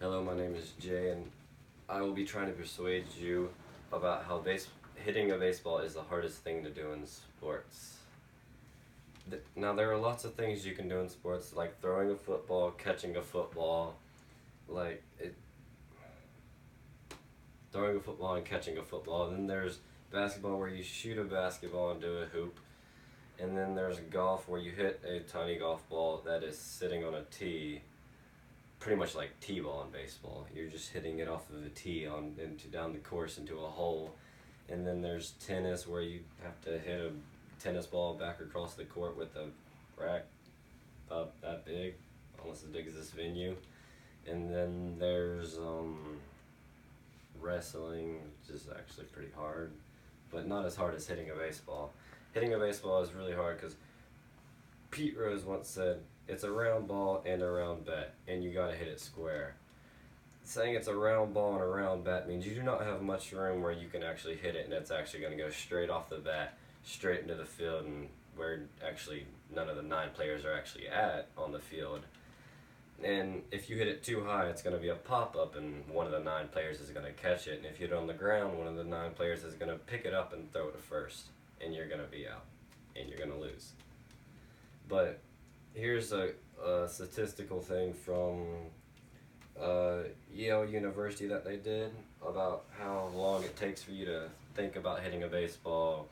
Hello, my name is Jay, and I will be trying to persuade you about how hitting a baseball is the hardest thing to do in sports. Now, there are lots of things you can do in sports, like throwing a football, catching a football, like it, throwing a football and catching a football. Then there's basketball where you shoot a basketball into a hoop, and then there's golf where you hit a tiny golf ball that is sitting on a tee, pretty much like t-ball in baseball. You're just hitting it off of a tee down the course into a hole. And then there's tennis where you have to hit a tennis ball back across the court with a rack about that big, almost as big as this venue. And then there's wrestling, which is actually pretty hard, but not as hard as hitting a baseball. Hitting a baseball is really hard because Pete Rose once said, "It's a round ball and a round bat, and you gotta hit it square." Saying it's a round ball and a round bat means you do not have much room where you can actually hit it and it's actually going to go straight off the bat, straight into the field, and where actually none of the 9 players are actually at on the field. And if you hit it too high, it's going to be a pop-up and one of the 9 players is going to catch it. And if you hit it on the ground, one of the 9 players is going to pick it up and throw it to first, and you're going to be out, and you're going to lose. But here's a statistical thing from Yale University that they did about how long it takes for you to think about hitting a baseball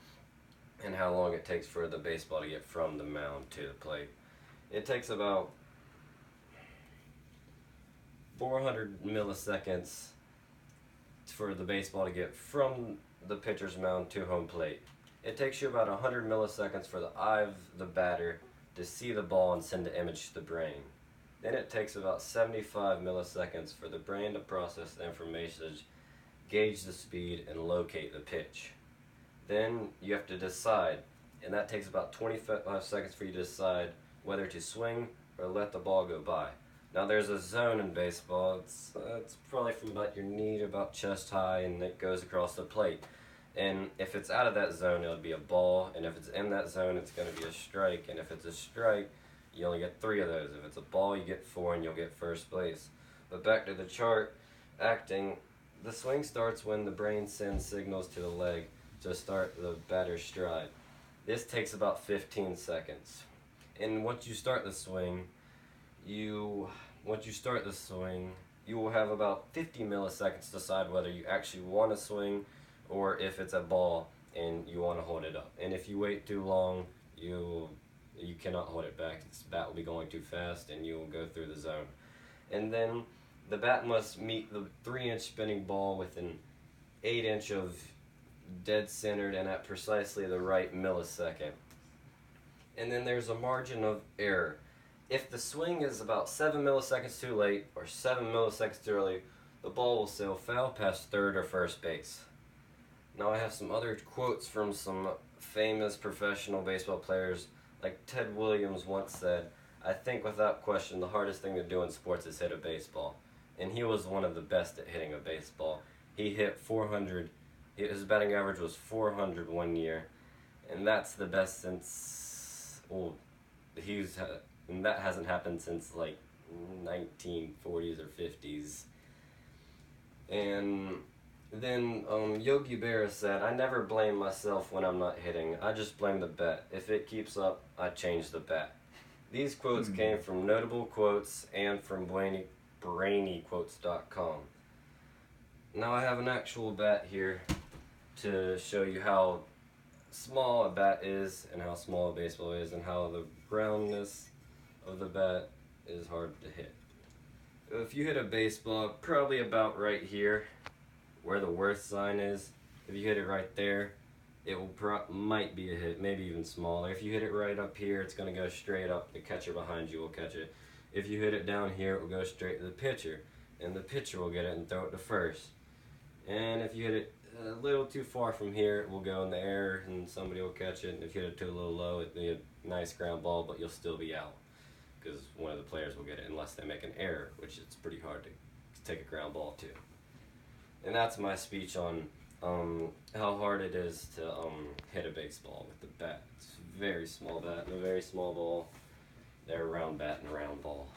and how long it takes for the baseball to get from the mound to the plate. It takes about 400 milliseconds for the baseball to get from the pitcher's mound to home plate. It takes you about 100 milliseconds for the eye of the batter to see the ball and send the image to the brain. Then it takes about 75 milliseconds for the brain to process the information, gauge the speed, and locate the pitch. Then you have to decide, and that takes about 25 seconds for you to decide whether to swing or let the ball go by. Now there's a zone in baseball. It's probably from about your knee to about chest high, and it goes across the plate. And if it's out of that zone, it'll be a ball, and if it's in that zone, it's going to be a strike. And if it's a strike, you only get 3 of those. If it's a ball, you get 4 and you'll get first place. But back to the chart, acting, the swing starts when the brain sends signals to the leg to start the batter's stride. This takes about 15 seconds. And once you start the swing, you will have about 50 milliseconds to decide whether you actually want to swing or if it's a ball and you want to hold it up. And if you wait too long, you cannot hold it back. The bat will be going too fast and you will go through the zone. And then the bat must meet the 3-inch spinning ball within 8-inch of dead centered and at precisely the right millisecond. And then there's a margin of error. If the swing is about 7 milliseconds too late or 7 milliseconds too early, the ball will sail foul past third or first base. Now I have some other quotes from some famous professional baseball players. Like Ted Williams once said, "I think without question the hardest thing to do in sports is hit a baseball." And he was one of the best at hitting a baseball. He hit 400, his batting average was 400 one year. And that's the best since, and that hasn't happened since like 1940s or 50s. And then Yogi Berra said, "I never blame myself when I'm not hitting. I just blame the bat. If it keeps up, I change the bat." These quotes came from Notable Quotes and from BrainyQuotes.com. Now I have an actual bat here to show you how small a bat is and how small a baseball is and how the roundness of the bat is hard to hit. If you hit a baseball probably about right here, where the worst sign is, if you hit it right there, it will might be a hit, maybe even smaller. If you hit it right up here, it's going to go straight up. The catcher behind you will catch it. If you hit it down here, it will go straight to the pitcher, and the pitcher will get it and throw it to first. And if you hit it a little too far from here, it will go in the air and somebody will catch it. And if you hit it too a little low, it'll be a nice ground ball, but you'll still be out because one of the players will get it unless they make an error, which it's pretty hard to take a ground ball too. And that's my speech on how hard it is to hit a baseball with the bat. It's a very small bat and a very small ball. They're a round bat and a round ball.